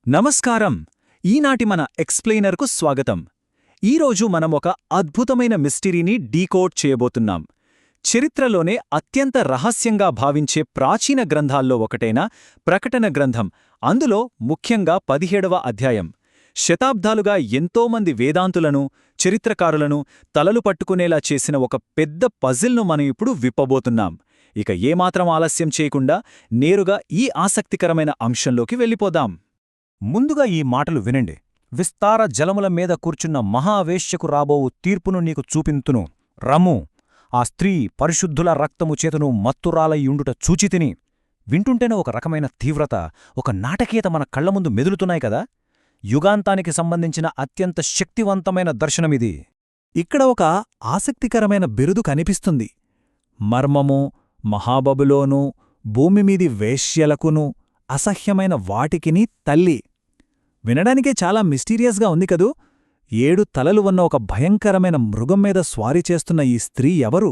నమస్కారం. ఈనాటి మన ఎక్స్ప్లెయినర్కు స్వాగతం. ఈరోజు మనం ఒక అద్భుతమైన మిస్టరీని డీకోడ్ చేయబోతున్నాం. చరిత్రలోనే అత్యంత రహస్యంగా భావించే ప్రాచీన గ్రంథాల్లో ఒకటైన ప్రకటన గ్రంథం, అందులో ముఖ్యంగా 17వ అధ్యాయం. శతాబ్దాలుగా ఎంతోమంది వేదాంతులను, చరిత్రకారులను తలలు పట్టుకునేలా చేసిన ఒక పెద్ద పజిల్ను మనం ఇప్పుడు విప్పబోతున్నాం. ఇక ఏమాత్రం ఆలస్యం చేయకుండా నేరుగా ఈ ఆసక్తికరమైన అంశంలోకి వెళ్ళిపోదాం. ముందుగా ఈ మాటలు వినండి. విస్తార జలముల మీద కూర్చున్న మహావేశ్యకు రాబోవు తీర్పును నీకు చూపింతును. రమ్ము. ఆ స్త్రీ పరిశుద్ధుల రక్తము చేతను మత్తురాలయ్యుండుట చూచితిని. వింటుంటేనే ఒక రకమైన తీవ్రత, ఒక నాటకీయత మన కళ్లముందు మెదులుతున్నాయి కదా. యుగాంతానికి సంబంధించిన అత్యంత శక్తివంతమైన దర్శనమిది. ఇక్కడ ఒక ఆసక్తికరమైన బిరుదు కనిపిస్తుంది. మర్మము, మహాబబులోను, భూమిమీది వేశ్యలకును, అసహ్యమైన వాటికిని తల్లి. వినడానికే చాలా మిస్టీరియస్గా ఉంది కదూ. 7 తలలు ఉన్న ఒక భయంకరమైన మృగం మీద స్వారీ చేస్తున్న ఈ స్త్రీ ఎవరు?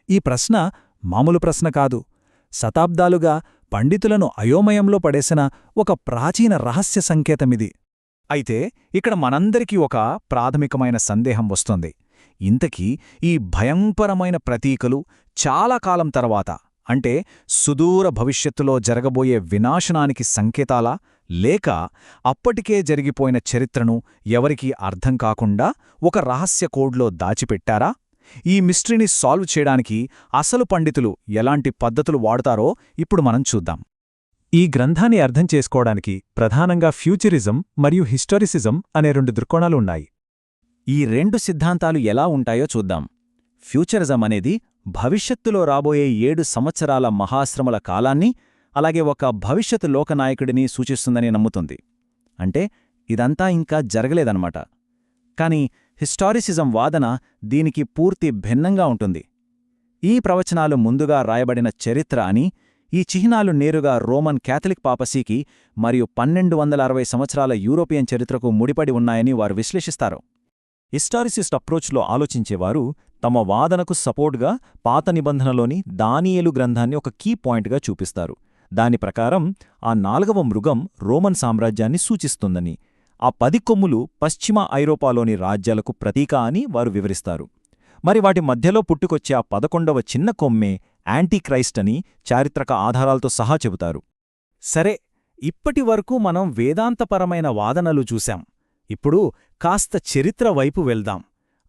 ఈ ప్రశ్న మామూలు ప్రశ్న కాదు. శతాబ్దాలుగా పండితులను అయోమయంలో పడేసిన ఒక ప్రాచీన రహస్య సంకేతమిది. అయితే ఇక్కడ మనందరికీ ఒక ప్రాథమికమైన సందేహం వస్తోంది. ఇంతకీ ఈ భయంకరమైన ప్రతీకలు చాలా కాలం తర్వాత, అంటే సుదూర భవిష్యత్తులో జరగబోయే వినాశనానికి సంకేతాలా, లేక అప్పటికే జరిగిపోయిన చరిత్రను ఎవరికీ అర్థం కాకుండా ఒక రహస్య కోడ్లో దాచిపెట్టారా? ఈ మిస్టరీని సాల్వ్ చేయడానికి అసలు పండితులు ఎలాంటి పద్ధతులు వాడతారో ఇప్పుడు మనం చూద్దాం. ఈ గ్రంథాన్ని అర్థం చేసుకోవడానికి ప్రధానంగా ఫ్యూచరిజం మరియు హిస్టారిసిజం అనే 2 దృక్కోణాలు ఉన్నాయి. ఈ 2 సిద్ధాంతాలు ఎలా ఉంటాయో చూద్దాం. ఫ్యూచరిజం అనేది భవిష్యత్తులో రాబోయే 7 సంవత్సరాల మహాశ్రమల కాలాన్ని, అలాగే ఒక భవిష్యత్తు లోకనాయకుడిని సూచిస్తుందని నమ్ముతుంది. అంటే ఇదంతా ఇంకా జరగలేదన్నమాట. కాని హిస్టారిసిజం వాదన దీనికి పూర్తి భిన్నంగా ఉంటుంది. ఈ ప్రవచనాలు ముందుగా రాయబడిన చరిత్ర అని, ఈ చిహ్నాలు నేరుగా రోమన్ క్యాథలిక్ పాపసీకి మరియు 1260 సంవత్సరాల యూరోపియన్ చరిత్రకు ముడిపడి ఉన్నాయని వారు విశ్లేషిస్తారు. హిస్టారిసిస్ట్ అప్రోచ్లో ఆలోచించేవారు తమ వాదనకు సపోర్ట్గా పాత నిబంధనలోని దానియేలు గ్రంథాన్ని ఒక కీ పాయింట్గా చూపిస్తారు. దాని ప్రకారం ఆ 4వ మృగం రోమన్ సామ్రాజ్యాన్ని సూచిస్తుందని, ఆ 10 కొమ్ములు పశ్చిమ ఐరోపాలోని రాజ్యాలకు ప్రతీక అని వారు వివరిస్తారు. మరి వాటి మధ్యలో పుట్టుకొచ్చే ఆ 11వ చిన్న కొమ్మే యాంటీక్రైస్ట్ అని చారిత్రక ఆధారాలతో సహా చెబుతారు. సరే, ఇప్పటివరకు మనం వేదాంతపరమైన వాదనలు చూశాం. ఇప్పుడు కాస్త చరిత్ర వైపు వెళ్దాం.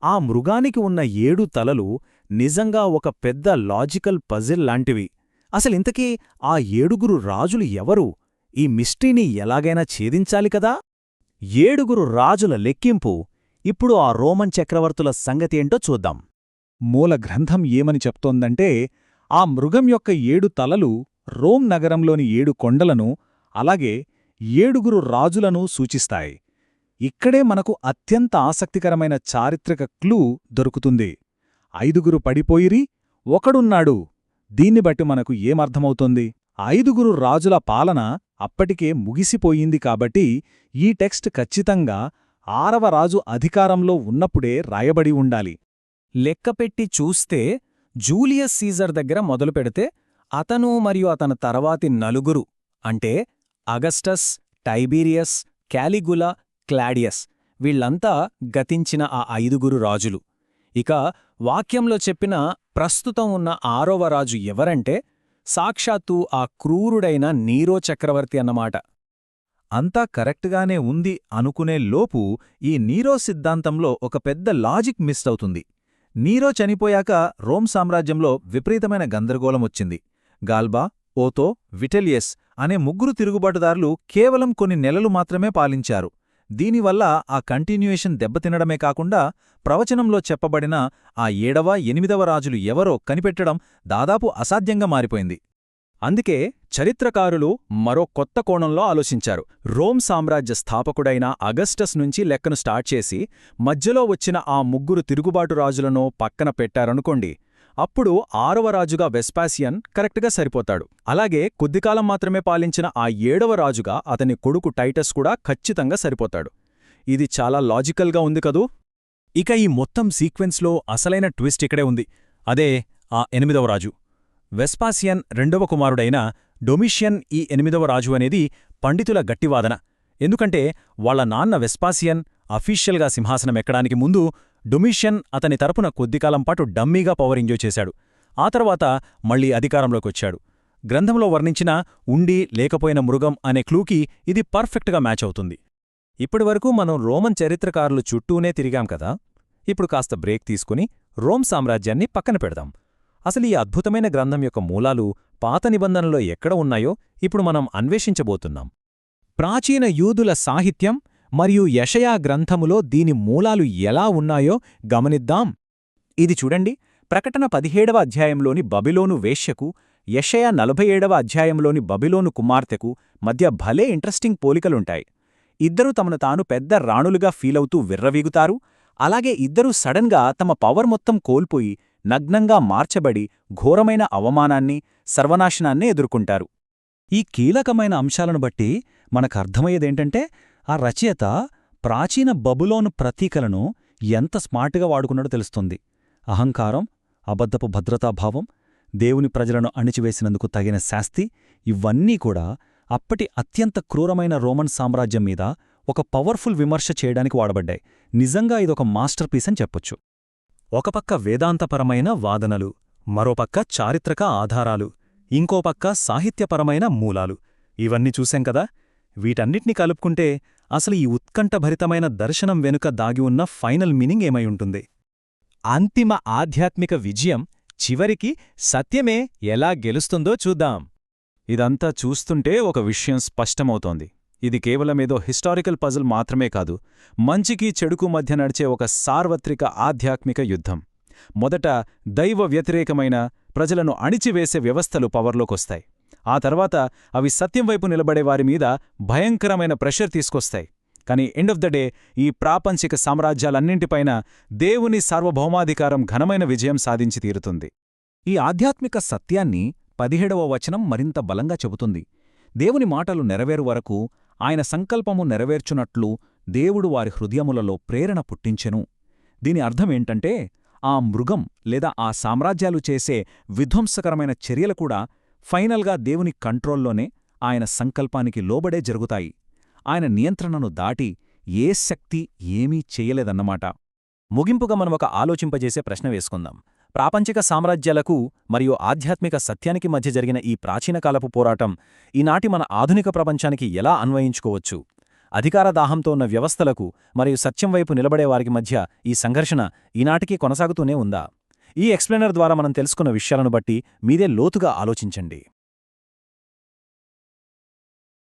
ఆ మృగానికి ఉన్న 7 తలలు నిజంగా ఒక పెద్ద లాజికల్ పజిల్ లాంటివి. అసలింతకీ ఆ 7గురు రాజులు ఎవరు? ఈ మిస్టరీని ఎలాగైనా ఛేదించాలి కదా. 7గురు రాజుల లెక్కింపు. ఇప్పుడు ఆ రోమన్ చక్రవర్తుల సంగతేంటో చూద్దాం. మూల గ్రంథం ఏమని చెప్తోందంటే, ఆ మృగం యొక్క 7 తలలు రోమ్ నగరంలోని 7 కొండలను, అలాగే 7గురు రాజులను సూచిస్తాయి. ఇక్కడే మనకు అత్యంత ఆసక్తికరమైన చారిత్రక క్లూ దొరుకుతుంది. 5గురు పడిపోయిరి, ఒకడున్నాడు. దీన్ని బట్టి మనకు ఏమర్థమవుతోంది? 5గురు రాజుల పాలన అప్పటికే ముగిసిపోయింది కాబట్టి ఈ టెక్స్ట్ ఖచ్చితంగా 6వ రాజు అధికారంలో ఉన్నప్పుడే రాయబడి ఉండాలి. లెక్కపెట్టి చూస్తే జూలియస్ సీజర్ దగ్గర మొదలుపెడితే అతను మరియు అతని తర్వాతి 4 అంటే అగస్టస్, టైబీరియస్, క్యాలిగులా, క్లాడియస్, వీళ్లంతా గతించిన ఆ 5గురు రాజులు. ఇక వాక్యంలో చెప్పిన ప్రస్తుతం ఉన్న 6వ రాజు ఎవరంటే సాక్షాత్తు ఆ క్రూరుడైన నీరో చక్రవర్తి అన్నమాట. అంతా కరెక్ట్గానే ఉంది అనుకునే లోపు ఈ నీరో సిద్ధాంతంలో ఒక పెద్ద లాజిక్ మిస్ అవుతుంది. నీరో చనిపోయాక రోమ్ సామ్రాజ్యంలో విపరీతమైన గందరగోళమొచ్చింది. గాల్బా, ఓతో, విటెలియస్ అనే 3 తిరుగుబాటుదారులు కేవలం కొన్ని నెలలు మాత్రమే పాలించారు. దీనివల్ల ఆ కంటిన్యూయేషన్ దెబ్బతినడమే కాకుండా ప్రవచనంలో చెప్పబడిన ఆ 7వ, 8వ రాజులు ఎవరో కనిపెట్టడం దాదాపు అసాధ్యంగా మారిపోయింది. అందుకే చరిత్రకారులు మరో కొత్త కోణంలో ఆలోచించారు. రోమ్ సామ్రాజ్య స్థాపకుడైన అగస్టస్ నుంచి లెక్కను స్టార్ట్ చేసి మధ్యలో వచ్చిన ఆ 3 తిరుగుబాటు రాజులను పక్కన పెట్టారనుకోండి. అప్పుడు 6వ రాజుగా వెస్పాసియన్ కరెక్ట్గా సరిపోతాడు. అలాగే కొద్దికాలం మాత్రమే పాలించిన ఆ 7వ రాజుగా అతని కొడుకు టైటస్ కూడా ఖచ్చితంగా సరిపోతాడు. ఇది చాలా లాజికల్గా ఉంది కదూ. ఇక ఈ మొత్తం సీక్వెన్స్లో అసలైన ట్విస్ట్ ఇక్కడే ఉంది. అదే ఆ 8వ రాజు. వెస్పాసియన్ 2వ కుమారుడైన డొమిషియన్ ఈ 8వ రాజు అనేది పండితుల గట్టివాదన. ఎందుకంటే వాళ్ళ నాన్న వెస్పాసియన్ అఫీషియల్గా సింహాసనమెక్కడానికి ముందు డొమిషియన్ అతని తరపున కొద్దికాలం పాటు డమ్మీగా పవర్ ఎంజాయ్ చేశాడు. ఆ తర్వాత మళ్లీ అధికారంలోకొచ్చాడు. గ్రంథంలో వర్ణించిన ఉండి లేకపోయిన మృగం అనే క్లూకి ఇది పర్ఫెక్ట్గా మ్యాచ్ అవుతుంది. ఇప్పటివరకు మనం రోమన్ చరిత్రకారులు చుట్టూనే తిరిగాం కదా. ఇప్పుడు కాస్త బ్రేక్ తీసుకుని రోమ్ సామ్రాజ్యాన్ని పక్కన పెడదాం. అసలు ఈ అద్భుతమైన గ్రంథం యొక్క మూలాలు పాత నిబంధనలో ఎక్కడ ఉన్నాయో ఇప్పుడు మనం అన్వేషించబోతున్నాం. ప్రాచీన యూదుల సాహిత్యం మరియు యెషయా గ్రంథములో దీని మూలాలు ఎలా ఉన్నాయో గమనిద్దాం. ఇది చూడండి, ప్రకటన 17వ అధ్యాయంలోని బబిలోను వేశ్యకు, యెషయా 47వ అధ్యాయంలోని బబిలోను కుమార్తెకు మధ్య భలే ఇంట్రెస్టింగ్ పోలికలుంటాయి. ఇద్దరూ తమను తాను పెద్ద రాణులుగా ఫీలవుతూ విర్రవీగుతారు. అలాగే ఇద్దరూ సడన్గా తమ పవర్ మొత్తం కోల్పోయి నగ్నంగా మార్చబడి ఘోరమైన అవమానాన్ని, సర్వనాశనాన్ని ఎదుర్కొంటారు. ఈ కీలకమైన అంశాలను బట్టి మనకర్థమయ్యేదేంటంటే, ఆ రచయిత ప్రాచీన బబులోను ప్రతీకలను ఎంత స్మార్ట్గా వాడుకున్నాడో తెలుస్తుంది. అహంకారం, అబద్ధపు భద్రతాభావం, దేవుని ప్రజలను అణిచివేసినందుకు తగిన శాస్తి, ఇవన్నీ కూడా అప్పటి అత్యంత క్రూరమైన రోమన్ సామ్రాజ్యం మీద ఒక పవర్ఫుల్ విమర్శ చేయడానికి వాడబడ్డాయి. నిజంగా ఇదొక మాస్టర్ పీస్ అని చెప్పొచ్చు. ఒకపక్క వేదాంతపరమైన వాదనలు, మరోపక్క చారిత్రక ఆధారాలు, ఇంకోపక్క సాహిత్యపరమైన మూలాలు. ఇవన్నీ చూశాం కదా. వీటన్నిటినీ కలుపుకుంటే అసలు ఈ ఉత్కంఠభరితమైన దర్శనం వెనుక దాగి ఉన్న ఫైనల్ మీనింగ్ ఏమై ఉంటుంది? అంతిమ ఆధ్యాత్మిక విజయం, చివరికి సత్యమే ఎలా గెలుస్తుందో చూద్దాం. ఇదంతా చూస్తుంటే ఒక విషయం స్పష్టమవుతోంది. ఇది కేవలమేదో హిస్టారికల్ పజిల్ మాత్రమే కాదు, మంచికి చెడుకు మధ్య నడిచే ఒక సార్వత్రిక ఆధ్యాత్మిక యుద్ధం. మొదట దైవ వ్యతిరేకమైన, ప్రజలను అణిచివేసే వ్యవస్థలు పవర్లోకొస్తాయి. ఆ తర్వాత అవి సత్యం వైపు నిలబడేవారి మీద భయంకరమైన ప్రెషర్ తీసుకొస్తాయి. కానీ ఎండ్ ఆఫ్ ద డే ఈ ప్రాపంచిక సామ్రాజ్యాలన్నింటిపైన దేవుని సార్వభౌమాధికారం ఘనమైన విజయం సాధించి తీరుతుంది. ఈ ఆధ్యాత్మిక సత్యాన్ని 17వ వచనం మరింత బలంగా చెబుతుంది. దేవుని మాటలు నెరవేరు వరకు ఆయన సంకల్పము నెరవేర్చునట్లు దేవుడు వారి హృదయములలో ప్రేరణ పుట్టించెను. దీని అర్థమేంటంటే, ఆ మృగం లేదా ఆ సామ్రాజ్యాలు చేసే విధ్వంసకరమైన చర్యలు కూడా ఫైనల్గా దేవుని కంట్రోల్లోనే, ఆయన సంకల్పానికి లోబడే జరుగుతాయి. ఆయన నియంత్రణను దాటి ఏ శక్తి ఏమీ చెయ్యలేదన్నమాట. ముగింపుగా మనం ఒక ఆలోచింపజేసే ప్రశ్న వేసుకుందాం. ప్రాపంచిక సామ్రాజ్యాలకు మరియు ఆధ్యాత్మిక సత్యానికి మధ్య జరిగిన ఈ ప్రాచీనకాలపు పోరాటం ఈనాటి మన ఆధునిక ప్రపంచానికి ఎలా అన్వయించుకోవచ్చు? అధికార దాహంతో ఉన్న వ్యవస్థలకు మరియు సత్యం వైపు నిలబడేవారికి మధ్య ఈ సంఘర్షణ ఈనాటికి కొనసాగుతూనే ఉందా? ఈ ఎక్స్ప్లెయినర్ ద్వారా మనం తెలుసుకున్న విషయాలను బట్టి మీదే లోతుగా ఆలోచించండి.